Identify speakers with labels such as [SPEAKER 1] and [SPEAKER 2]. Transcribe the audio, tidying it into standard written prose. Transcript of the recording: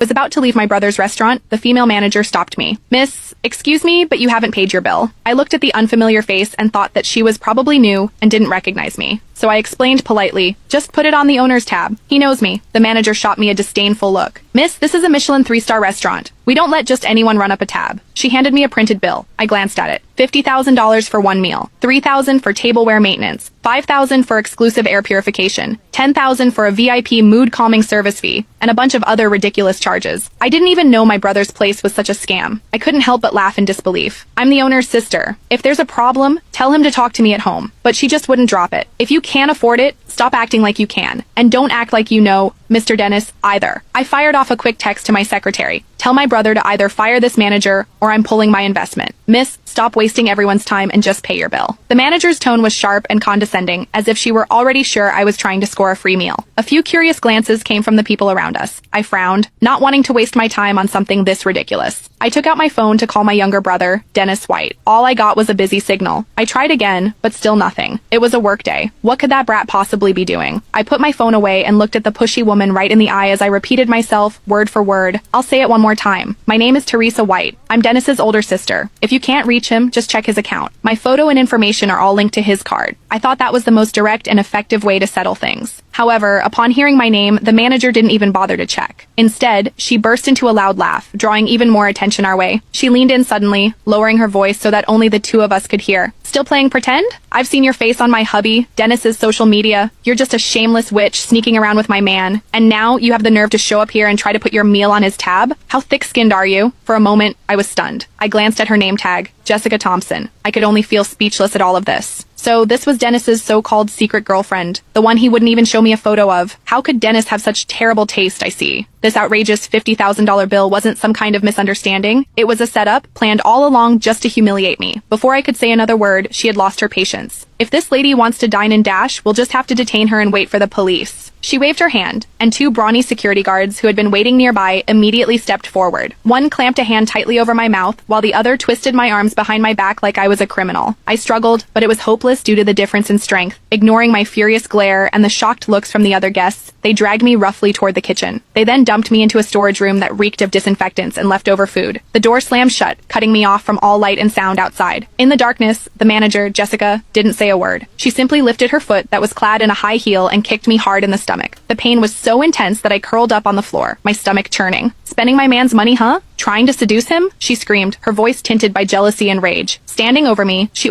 [SPEAKER 1] Was about to leave my brother's restaurant, the female manager stopped me. "Miss, excuse me, but you haven't paid your bill." I looked at the unfamiliar face and thought that she was probably new and didn't recognize me. So I explained politely, "Just put it on the owner's tab. He knows me." The manager shot me a disdainful look. "Miss, this is a Michelin 3-star restaurant. We don't let just anyone run up a tab." She handed me a printed bill. I glanced at it. $50,000 for one meal, $3,000 for tableware maintenance, $5,000 for exclusive air purification, $10,000 for a VIP mood calming service fee, and a bunch of other ridiculous charges. I didn't even know my brother's place was such a scam. I couldn't help but laugh in disbelief. "I'm the owner's sister. If there's a problem, tell him to talk to me at home." But she just wouldn't drop it. "If you can't afford it, stop acting like you can. And don't act like you know Mr. Dennis either." I fired off a quick text to my secretary. "Tell my brother to either fire this manager or I'm pulling my investment. Miss, stop wasting everyone's time and just pay your bill." The manager's tone was sharp and condescending, as if she were already sure I was trying to score a free meal. A few curious glances came from the people around us. I frowned, not wanting to waste my time on something this ridiculous. I took out my phone to call my younger brother, Dennis White. All I got was a busy signal. I tried again, but still nothing. It was a work day. What could that brat possibly be doing? I put my phone away and looked at the pushy woman right in the eye as I repeated myself, word for word. I'll say it one more time. "My name is Teresa White. I'm Dennis's older sister. If you can't reach him, just check his account. My photo and information are all linked to his card." I thought that was the most direct and effective way to settle things. However, upon hearing my name, the manager didn't even bother to check. Instead, she burst into a loud laugh, drawing even more attention our way. She leaned in suddenly, lowering her voice so that only the two of us could hear. "Still playing pretend? I've seen your face on my hubby, Dennis's social media. You're just a shameless witch sneaking around with my man. And now you have the nerve to show up here and try to put your meal on his tab? How thick-skinned are you?" For a moment, I was stunned. I glanced at her name tag, Jessica Thompson. I could only feel speechless at all of this. So this was Dennis's so-called secret girlfriend, the one he wouldn't even show me a photo of. How could Dennis have such terrible taste, I see? This outrageous $50,000 bill wasn't some kind of misunderstanding. It was a setup, planned all along just to humiliate me. Before I could say another word, she had lost her patience. "If this lady wants to dine and dash, we'll just have to detain her and wait for the police." She waved her hand, and two brawny security guards who had been waiting nearby immediately stepped forward. One clamped a hand tightly over my mouth, while the other twisted my arms behind my back like I was a criminal. I struggled, but it was hopeless due to the difference in strength. Ignoring my furious glare and the shocked looks from the other guests, they dragged me roughly toward the kitchen. They then dumped me into a storage room that reeked of disinfectants and leftover food. The door slammed shut, cutting me off from all light and sound outside. In the darkness, the manager, Jessica, didn't say a word. She simply lifted her foot that was clad in a high heel and kicked me hard in the stomach. The pain was so intense that I curled up on the floor, my stomach churning. "Spending my man's money, huh? Trying to seduce him?" she screamed, her voice tinted by jealousy and rage. Standing over me, she